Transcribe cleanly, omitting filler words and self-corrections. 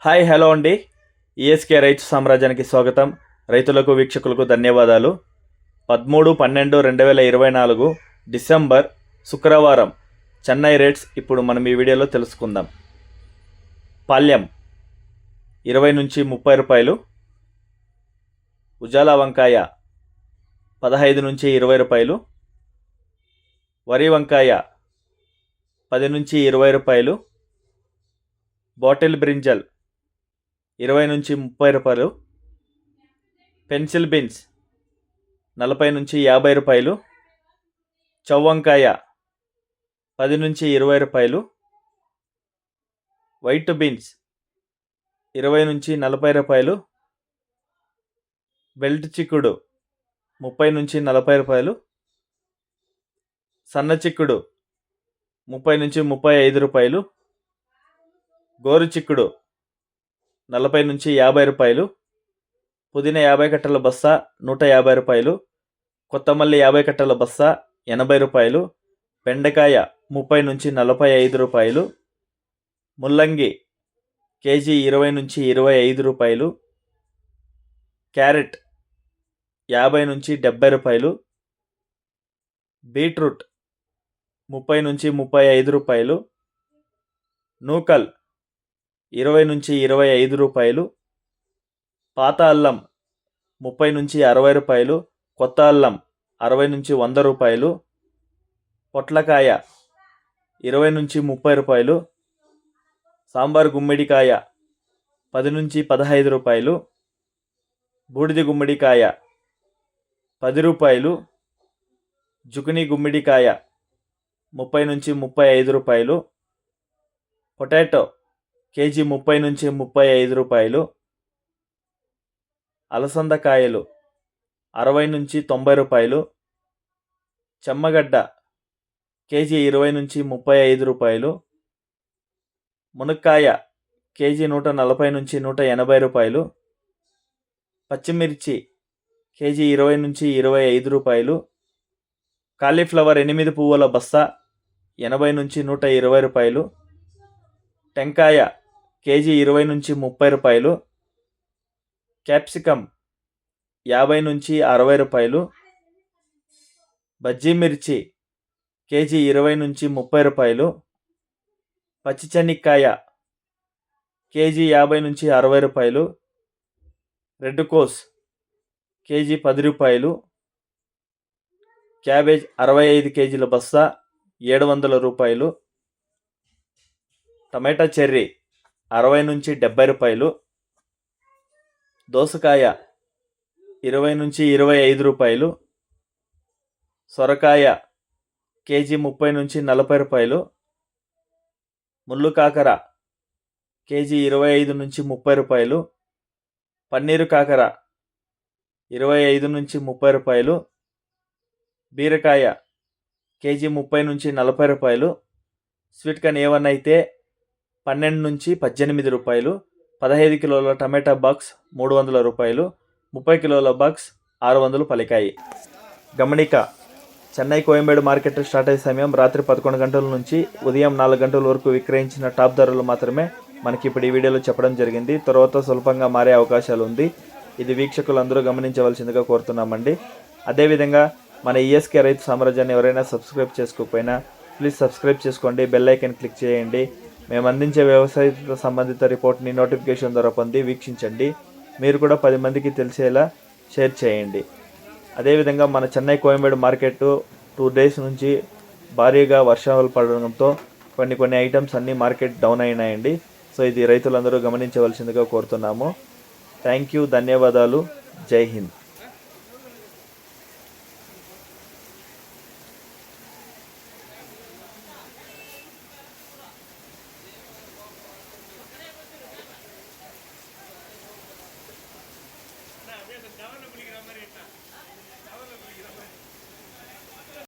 Hi hello అండి. ESK రైతు సామ్రాజ్యానికి స్వాగతం. రైతులకు వీక్షకులకు ధన్యవాదాలు. 13/12/2024 డిసెంబర్ శుక్రవారం చెన్నై రేట్స్ ఇప్పుడు మనం ఈ వీడియోలో తెలుసుకుందాం. పాల్యం 20 నుంచి 30 రూపాయలు, ఉజాలా వంకాయ 15 నుంచి 20 రూపాయలు, వరి వంకాయ 10 నుంచి 20 రూపాయలు, బాటిల్ బ్రింజల్ 20 నుంచి 30 రూపాయలు, పెన్సిల్ బీన్స్ 40 నుంచి 50 రూపాయలు, చౌవంకాయ 10 నుంచి 20 రూపాయలు, వైట్ బీన్స్ 20 నుంచి 40 రూపాయలు, బెల్ట్ చిక్కుడు 30 నుంచి 40 రూపాయలు, సన్న చిక్కుడు 30 నుంచి 35 రూపాయలు, గోరు చిక్కుడు 40 నుంచి 50 రూపాయలు, పుదీనా 50 కట్టల బస్తా 150 రూపాయలు, కొత్తమల్లి 50 కట్టల బస్తా 80 రూపాయలు, బెండకాయ 30 నుంచి 45 రూపాయలు, ముల్లంగి కేజీ 20 నుంచి 25 రూపాయలు, క్యారెట్ 50 నుంచి 70 రూపాయలు, బీట్రూట్ 30 నుంచి 35 రూపాయలు, నూకల్ 20 నుంచి 25 రూపాయలు, పాత అల్లం 30 నుంచి 60 రూపాయలు, కొత్త అల్లం 60 నుంచి 100 రూపాయలు, పొట్లకాయ 20 నుంచి 30 రూపాయలు, సాంబార్ గుమ్మిడికాయ 10 నుంచి 15 రూపాయలు, బూడిద గుమ్మిడికాయ 10 రూపాయలు, జుకినీ గుమ్మిడికాయ 30 నుంచి 35 రూపాయలు, పొటాటో కేజీ 30 నుంచి 35 రూపాయలు, అలసందకాయలు 60 నుంచి 90 రూపాయలు, చెమ్మగడ్డ కేజీ 20 నుంచి 35 రూపాయలు, మునక్కాయ కేజీ 140 నుంచి 180 రూపాయలు, పచ్చిమిర్చి కేజీ 20 నుంచి 25 రూపాయలు, కాలీఫ్లవర్ 8 పువ్వుల బస్తా 80 నుంచి 120 రూపాయలు, టెంకాయ కేజీ 20 నుంచి 30 రూపాయలు, క్యాప్సికమ్ 50 నుంచి 60 రూపాయలు, బజ్జీ మిర్చి కేజీ 20 నుంచి 30 రూపాయలు, పచ్చిచెనిక్కాయ కేజీ 50 నుంచి 60 రూపాయలు, రెడ్ కోస్ కేజీ 10 రూపాయలు, క్యాబేజ్ 65 కేజీల బస్తా 700 రూపాయలు, టమాటా చెర్రీ 60 నుంచి 70 రూపాయలు, దోసకాయ 20 నుంచి 25 రూపాయలు, సొరకాయ కేజీ 30 నుంచి 40 రూపాయలు, ముళ్ళు కాకర కేజీ 25 నుంచి 30 రూపాయలు, పన్నీరు కాకర 25 నుంచి 30 రూపాయలు, బీరకాయ కేజీ 30 నుంచి 40 రూపాయలు, స్వీట్ కార్న్ A1 అయితే 12 నుంచి 18 రూపాయలు, 15 కిలోల టమాటా బాక్స్ 300 రూపాయలు, 30 కిలోల బాక్స్ 600 పలికాయి. గమనిక, చెన్నై కోయంబేడు మార్కెట్ స్టార్ట్ అయ్యే సమయం రాత్రి 11 గంటల నుంచి ఉదయం 4 గంటల వరకు విక్రయించిన టాప్ ధరలు మాత్రమే మనకి ఇప్పుడు ఈ వీడియోలో చెప్పడం జరిగింది. తర్వాత స్వల్పంగా మారే అవకాశాలు ఉంది. ఇది వీక్షకులందరూ గమనించవలసిందిగా కోరుతున్నామండి. అదేవిధంగా మన ఈఎస్కే రైతు సామ్రాజ్యాన్ని ఎవరైనా సబ్స్క్రైబ్ చేసుకోకపోయినా ప్లీజ్ సబ్స్క్రైబ్ చేసుకోండి, బెల్ ఐకాన్ క్లిక్ చేయండి. మేము అందించే వ్యవసాయ సంబంధిత రిపోర్ట్ని నోటిఫికేషన్ ద్వారా పొంది వీక్షించండి. మీరు కూడా 10 మందికి తెలిసేలా షేర్ చేయండి. అదేవిధంగా మన చెన్నై కోయంబేడు మార్కెట్ 2 డేస్ నుంచి భారీగా వర్షాలు పడడంతో కొన్ని ఐటమ్స్ అన్నీ మార్కెట్ డౌన్ అయినాయండి. సో ఇది రైతులందరూ గమనించవలసిందిగా కోరుతున్నాము. థ్యాంక్ యూ, ధన్యవాదాలు, జై హింద్. கவனம் பண்ணிக்கிற மாதிரி என்ன